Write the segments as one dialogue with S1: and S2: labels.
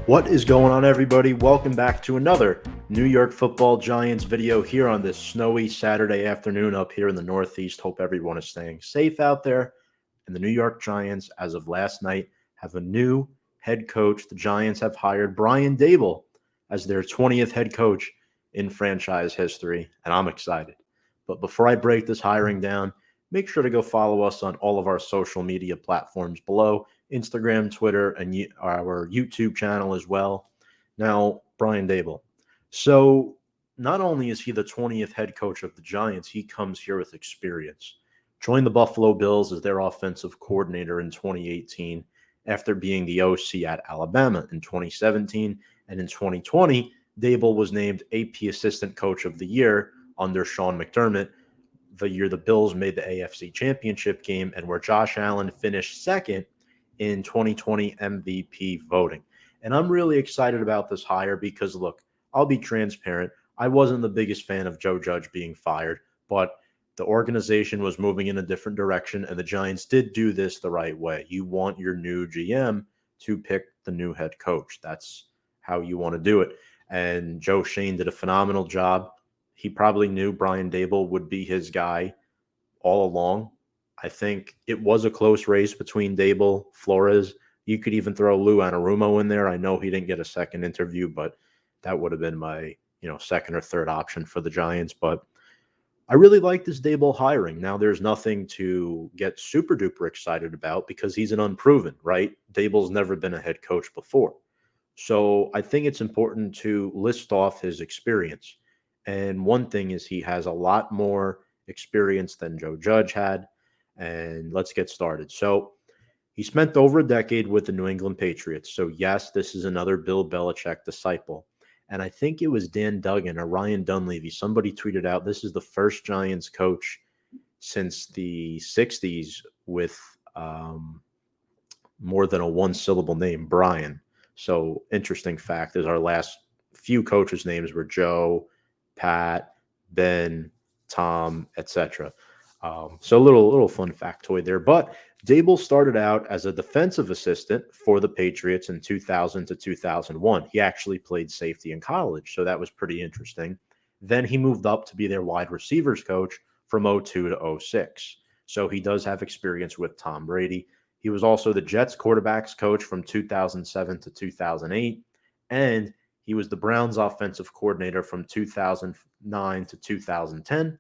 S1: What is going on, everybody? Welcome back to another New York Football Giants video here on this snowy Saturday afternoon up here in the Northeast. Hope everyone is staying safe out there. And the New York Giants, as of last night, have a new head coach. The Giants have hired Brian Daboll as their 20th head coach in franchise history, and I'm excited. But before I break this hiring down, make sure to go follow us on all of our social media platforms below. Instagram, Twitter, and our YouTube channel as well. Now, Brian Daboll. So, not only is he the 20th head coach of the Giants, he comes here with experience. Joined the Buffalo Bills as their offensive coordinator in 2018 after being the OC at Alabama in 2017. And in 2020, Daboll was named AP Assistant Coach of the Year under Sean McDermott, the year the Bills made the AFC Championship game and where Josh Allen finished second in 2020 MVP voting. And I'm really excited about this hire because, look, I'll be transparent. I wasn't the biggest fan of Joe Judge being fired, but the organization was moving in a different direction, and the Giants did do this the right way. You want your new GM to pick the new head coach. That's how you want to do it. And Joe Schoen did a phenomenal job. He probably knew Brian Daboll would be his guy all along. I think it was a close race between Daboll, Flores. You could even throw Lou Anarumo in there. I know he didn't get a second interview, but that would have been my, second or third option for the Giants. But I really like this Daboll hiring. Now, there's nothing to get super duper excited about because he's an unproven, right? Daboll's never been a head coach before. So I think it's important to list off his experience. And one thing is he has a lot more experience than Joe Judge had. And let's get started. So he spent over a decade with the New England Patriots. So yes, this is another Bill Belichick disciple. And I think it was Dan Duggan or Ryan Dunleavy. Somebody tweeted out this is the first Giants coach since the 60s with more than a one-syllable name, Brian. So interesting fact is our last few coaches' names were Joe, Pat, Ben, Tom, etc. So a little fun factoid there. But Daboll started out as a defensive assistant for the Patriots in 2000 to 2001. He actually played safety in college, so that was pretty interesting. Then he moved up to be their wide receivers coach from 02 to 06. So he does have experience with Tom Brady. He was also the Jets quarterbacks coach from 2007 to 2008, and he was the Browns offensive coordinator from 2009 to 2010.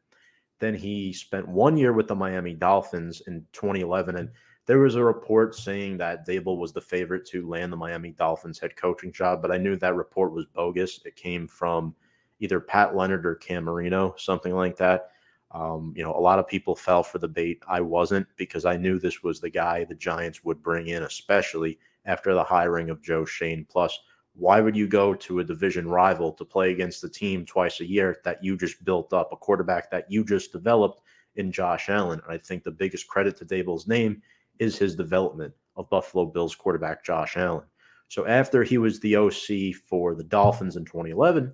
S1: Then he spent 1 year with the Miami Dolphins in 2011, and there was a report saying that Daboll was the favorite to land the Miami Dolphins head coaching job, but I knew that report was bogus. It came from either Pat Leonard or Cam Marino, something like that. A lot of people fell for the bait. I wasn't because I knew this was the guy the Giants would bring in, especially after the hiring of Joe Schoen. Plus, why would you go to a division rival to play against the team twice a year that you just built up, a quarterback that you just developed in Josh Allen? And I think the biggest credit to Daboll's name is his development of Buffalo Bills quarterback Josh Allen. So after he was the OC for the Dolphins in 2011,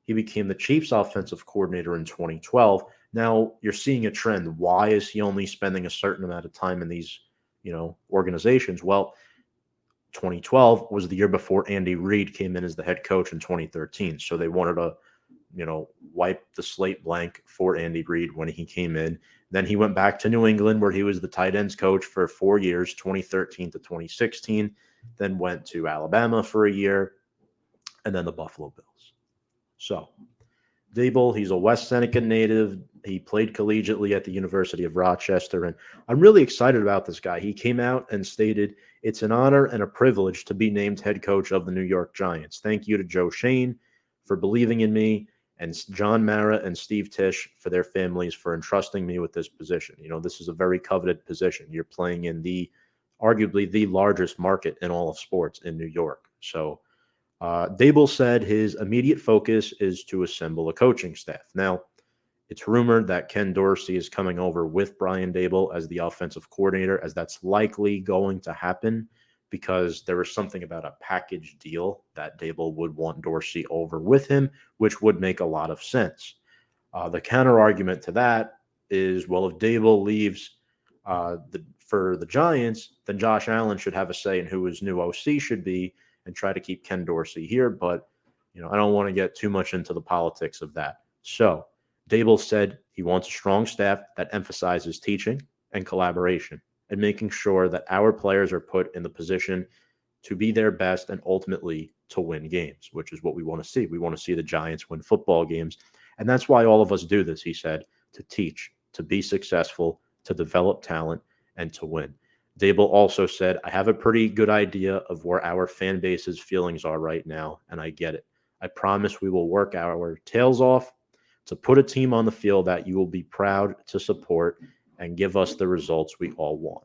S1: he became the Chiefs offensive coordinator in 2012. Now you're seeing a trend. Why is he only spending a certain amount of time in these, organizations? Well, 2012 was the year before Andy Reid came in as the head coach in 2013. So they wanted to, wipe the slate blank for Andy Reid when he came in. Then he went back to New England where he was the tight ends coach for 4 years, 2013 to 2016. Then went to Alabama for a year, and then the Buffalo Bills. So Daboll, he's a West Seneca native. He played collegiately at the University of Rochester, and I'm really excited about this guy. He came out and stated, "It's an honor and a privilege to be named head coach of the New York Giants. Thank you to Joe Schoen for believing in me, and John Mara and Steve Tisch for their families for entrusting me with this position." This is a very coveted position. You're playing in arguably the largest market in all of sports in New York. So Daboll said his immediate focus is to assemble a coaching staff. Now, it's rumored that Ken Dorsey is coming over with Brian Daboll as the offensive coordinator, as that's likely going to happen because there was something about a package deal that Daboll would want Dorsey over with him, which would make a lot of sense. The counter argument to that is, well, if Daboll leaves for the Giants, then Josh Allen should have a say in who his new OC should be, and try to keep Ken Dorsey here. But, I don't want to get too much into the politics of that. So Daboll said he wants a strong staff that emphasizes teaching and collaboration and making sure that our players are put in the position to be their best and ultimately to win games, which is what we want to see. We want to see the Giants win football games. And that's why all of us do this, he said, to teach, to be successful, to develop talent, and to win. Daboll also said, I have a pretty good idea of where our fan base's feelings are right now, and I get it. I promise we will work our tails off to put a team on the field that you will be proud to support and give us the results we all want.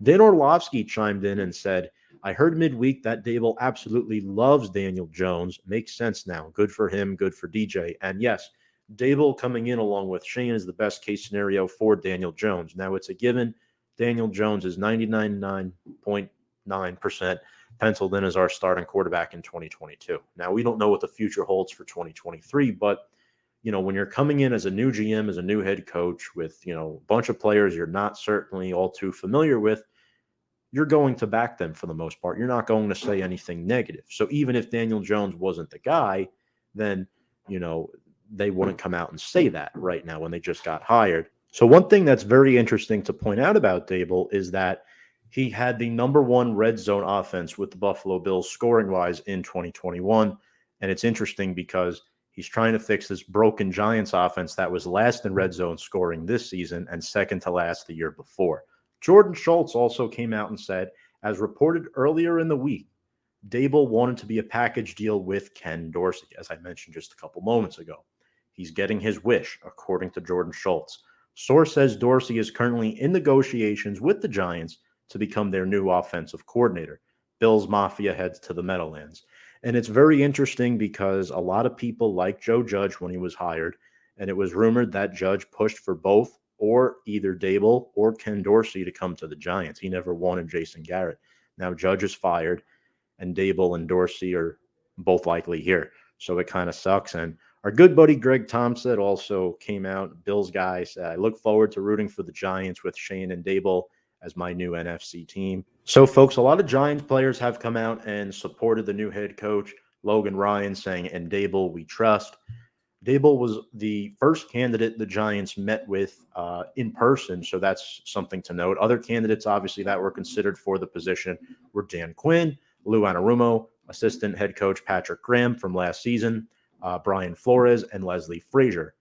S1: Dan Orlovsky chimed in and said, I heard midweek that Daboll absolutely loves Daniel Jones. Makes sense now. Good for him, good for DJ. And yes, Daboll coming in along with Shane is the best case scenario for Daniel Jones. Now it's a given. Daniel Jones is 99.9% penciled in as our starting quarterback in 2022. Now we don't know what the future holds for 2023, but when you're coming in as a new GM, as a new head coach with, a bunch of players you're not certainly all too familiar with, you're going to back them for the most part. You're not going to say anything negative. So even if Daniel Jones wasn't the guy, then, they wouldn't come out and say that right now when they just got hired. So one thing that's very interesting to point out about Daboll is that he had the number one red zone offense with the Buffalo Bills scoring-wise in 2021. And it's interesting because he's trying to fix this broken Giants offense that was last in red zone scoring this season and second to last the year before. Jordan Schultz also came out and said, as reported earlier in the week, Daboll wanted to be a package deal with Ken Dorsey, as I mentioned just a couple moments ago. He's getting his wish, according to Jordan Schultz. Source says Dorsey is currently in negotiations with the Giants to become their new offensive coordinator. Bills Mafia heads to the Meadowlands. And it's very interesting because a lot of people liked Joe Judge when he was hired, and it was rumored that Judge pushed for both or either Daboll or Ken Dorsey to come to the Giants. He never wanted Jason Garrett. Now Judge is fired, and Daboll and Dorsey are both likely here. So it kind of sucks. And our good buddy Greg Thompson also came out, Bills guy, said, I look forward to rooting for the Giants with Shane and Daboll as my new NFC team. So, folks, a lot of Giants players have come out and supported the new head coach, Logan Ryan, saying, and Daboll we trust. Daboll was the first candidate the Giants met with in person, so that's something to note. Other candidates, obviously, that were considered for the position were Dan Quinn, Lou Anarumo, assistant head coach Patrick Graham from last season, Brian Flores, and Leslie Frazier.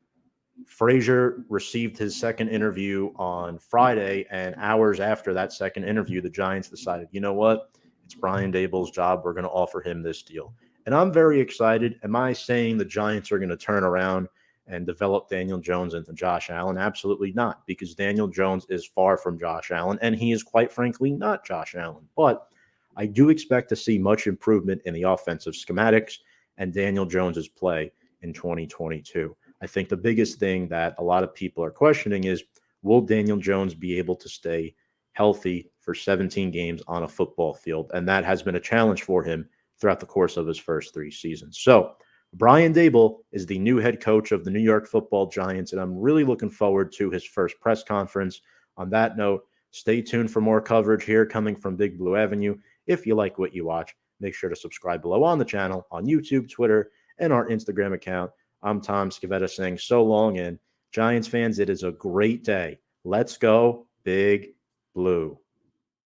S1: Frazier received his second interview on Friday, and hours after that second interview, the Giants decided, you know what? It's Brian Daboll's job. We're going to offer him this deal. And I'm very excited. Am I saying the Giants are going to turn around and develop Daniel Jones into Josh Allen? Absolutely not, because Daniel Jones is far from Josh Allen, and he is quite frankly not Josh Allen. But I do expect to see much improvement in the offensive schematics and Daniel Jones's play in 2022. I think the biggest thing that a lot of people are questioning is, will Daniel Jones be able to stay healthy for 17 games on a football field? And that has been a challenge for him throughout the course of his first 3 seasons. So Brian Daboll is the new head coach of the New York Football Giants, and I'm really looking forward to his first press conference. On that note, stay tuned for more coverage here coming from Big Blue Avenue. If you like what you watch, make sure to subscribe below on the channel, on YouTube, Twitter, and our Instagram account. I'm Tom Scavetta saying so long, and Giants fans, it is a great day. Let's go Big Blue.